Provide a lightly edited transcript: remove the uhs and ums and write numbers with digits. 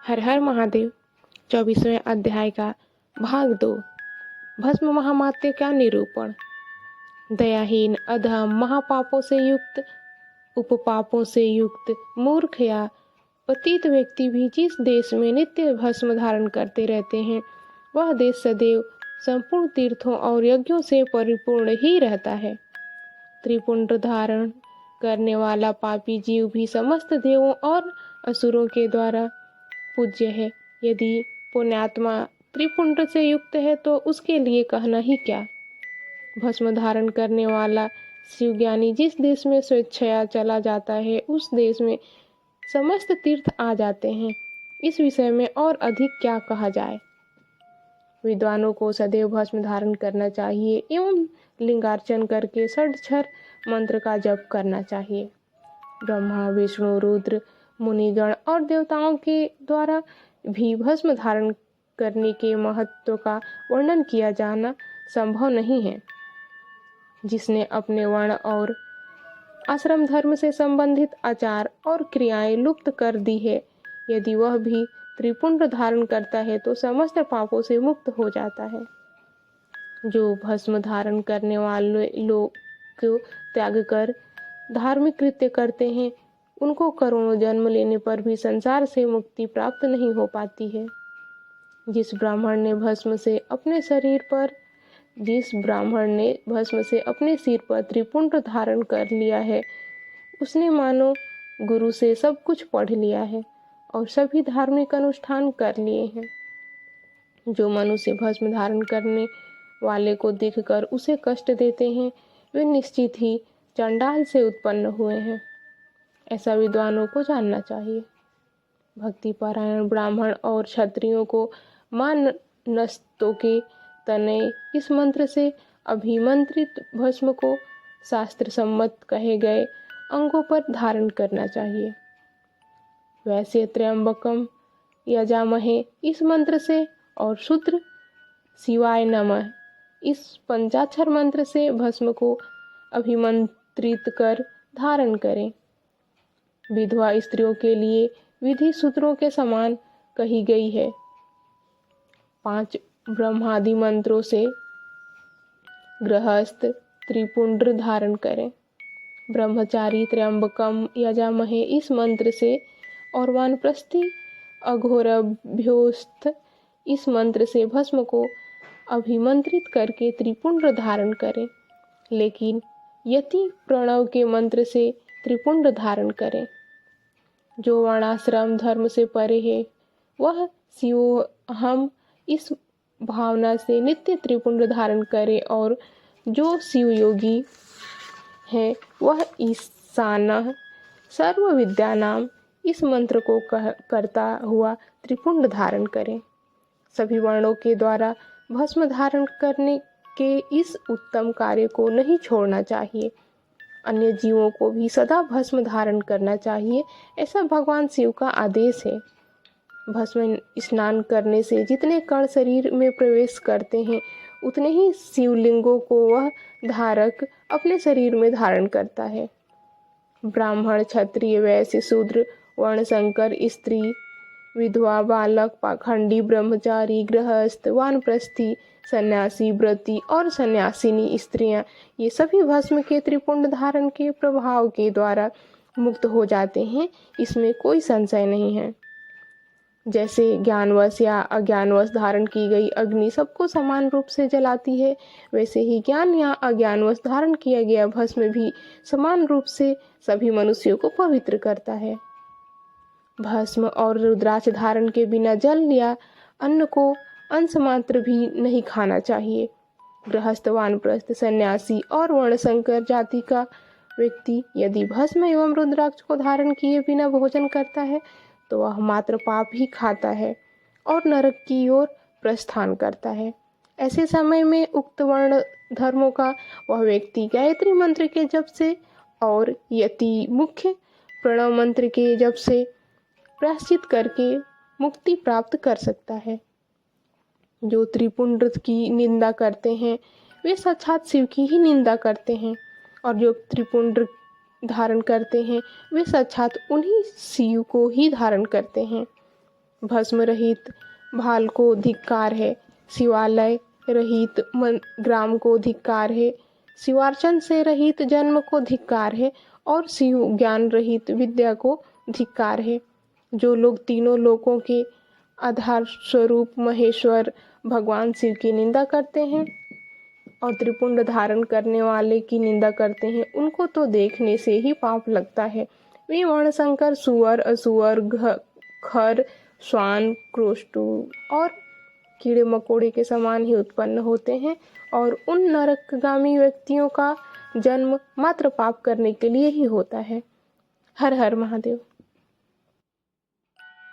हर हर महादेव 24वें अध्याय का भाग 2 भस्म महामात्य का निरूपण। दयाहीन, अधम, महापापों से युक्त, उपपापों से युक्त, मूर्ख या पतित व्यक्ति भी जिस देश में नित्य भस्म धारण करते रहते हैं वह देश सदैव संपूर्ण तीर्थों और यज्ञों से परिपूर्ण ही रहता है। त्रिपुंड धारण करने वाला पापी जीव भी समस्त देवों और असुरों के द्वारा पूज्य है। यदि पुण्यात्मा त्रिपुंड से युक्त है तो उसके लिए कहना ही क्या। भस्म धारण करने वाला शिवज्ञानी जिस देश में स्वेच्छया चला जाता है उस देश में समस्त तीर्थ आ जाते हैं। इस विषय में और अधिक क्या कहा जाए। विद्वानों को सदैव भस्म धारण करना चाहिए एवं लिंगार्चन करके षड्क्षर मंत्र का जप करना चाहिए। ब्रह्मा, विष्णु, रुद्र, मुनिगण और देवताओं के द्वारा भी भस्म धारण करने के महत्व का वर्णन किया जाना संभव नहीं है। जिसने अपने वर्ण और आश्रम धर्म से संबंधित आचार और क्रियाएं लुप्त कर दी है, यदि वह भी त्रिपुंड धारण करता है तो समस्त पापों से मुक्त हो जाता है। जो भस्म धारण करने वाले लोग को त्याग कर धार्मिक कृत्य करते हैं उनको करोड़ों जन्म लेने पर भी संसार से मुक्ति प्राप्त नहीं हो पाती है। जिस ब्राह्मण ने भस्म से अपने सिर पर त्रिपुंड धारण कर लिया है उसने मानो गुरु से सब कुछ पढ़ लिया है और सभी धार्मिक अनुष्ठान कर लिए हैं। जो मनुष्य भस्म धारण करने वाले को देखकर उसे कष्ट देते हैं वे निश्चित ही चंडाल से उत्पन्न हुए हैं। ऐसा विद्वानों को जानना चाहिए। भक्ति परायण ब्राह्मण और क्षत्रियों को मानस्तों के तनय इस मंत्र से अभिमंत्रित भस्म को शास्त्र सम्मत कहे गए अंगों पर धारण करना चाहिए। वैसे त्र्यंबकम यजामहे इस मंत्र से और शूद्र शिवाय नमः इस पंचाक्षर मंत्र से भस्म को अभिमंत्रित कर धारण करें। विधवा स्त्रियों के लिए विधि सूत्रों के समान कही गई है। 5 ब्रह्मादि मंत्रों से गृहस्थ त्रिपुंड धारण करें। ब्रह्मचारी त्र्यंबकम यजामहे इस मंत्र से और वानप्रस्थी अघोरभ्योस्थ इस मंत्र से भस्म को अभिमंत्रित करके त्रिपुंड धारण करें। लेकिन यति प्रणव के मंत्र से त्रिपुंड धारण करें। जो वर्णाश्रम धर्म से परे है वह शिवोहम इस भावना से नित्य त्रिपुंड धारण करे और जो शिव योगी है वह ईशानः सर्व विद्यानाम इस मंत्र को करता हुआ त्रिपुंड धारण करे। सभी वर्णों के द्वारा भस्म धारण करने के इस उत्तम कार्य को नहीं छोड़ना चाहिए। अन्य जीवों को भी सदा भस्म धारण करना चाहिए, ऐसा भगवान शिव का आदेश है। भस्म स्नान करने से जितने कण शरीर में प्रवेश करते हैं उतने ही शिवलिंगों को वह धारक अपने शरीर में धारण करता है। ब्राह्मण, क्षत्रिय, वैश्य, शूद्र, वर्णशंकर, स्त्री, विधवा, बालक, पाखंडी, ब्रह्मचारी, गृहस्थ, वानप्रस्थी, सन्यासी, व्रती और सन्यासिनी स्त्रियां ये सभी भस्म के त्रिपुंड धारण के प्रभाव के द्वारा मुक्त हो जाते हैं, इसमें कोई संशय नहीं है। जैसे ज्ञानवश या अज्ञानवश धारण की गई अग्नि सबको समान रूप से जलाती है, वैसे ही ज्ञान या अज्ञानवश धारण किया गया भस्म भी समान रूप से सभी मनुष्यों को पवित्र करता है। भस्म और रुद्राक्ष धारण के बिना जल या अन्न को अंश मात्र भी नहीं खाना चाहिए। गृहस्थ, वानप्रस्थ, सन्यासी और वर्णशंकर जाति का व्यक्ति यदि भस्म एवं रुद्राक्ष को धारण किए बिना भोजन करता है तो वह मात्र पाप ही खाता है और नरक की ओर प्रस्थान करता है। ऐसे समय में उक्त वर्ण धर्मों का वह व्यक्ति गायत्री मंत्र के जप से और यति मुख्य प्रणव मंत्र के जप से प्रायश्चित करके मुक्ति प्राप्त कर सकता है। जो त्रिपुंड की निंदा करते हैं वे साक्षात शिव की ही निंदा करते हैं और जो त्रिपुंड धारण करते हैं वे साक्षात उन्हीं शिव को ही धारण करते हैं। भस्म रहित भाल को धिक्कार है, शिवालय रहित ग्राम को धिक्कार है, शिवार्चन से रहित जन्म को धिक्कार है और शिव ज्ञान रहित विद्या को धिक्कार है। जो लोग तीनों लोकों के आधार स्वरूप महेश्वर भगवान शिव की निंदा करते हैं और त्रिपुंड धारण करने वाले की निंदा करते हैं, उनको तो देखने से ही पाप लगता है। वे वर्णशंकर सुअर, असुअर, खर, श्वान, क्रोष्टु और कीड़े मकोड़े के समान ही उत्पन्न होते हैं और उन नरकगामी व्यक्तियों का जन्म मात्र पाप करने के लिए ही होता है। हर हर महादेव।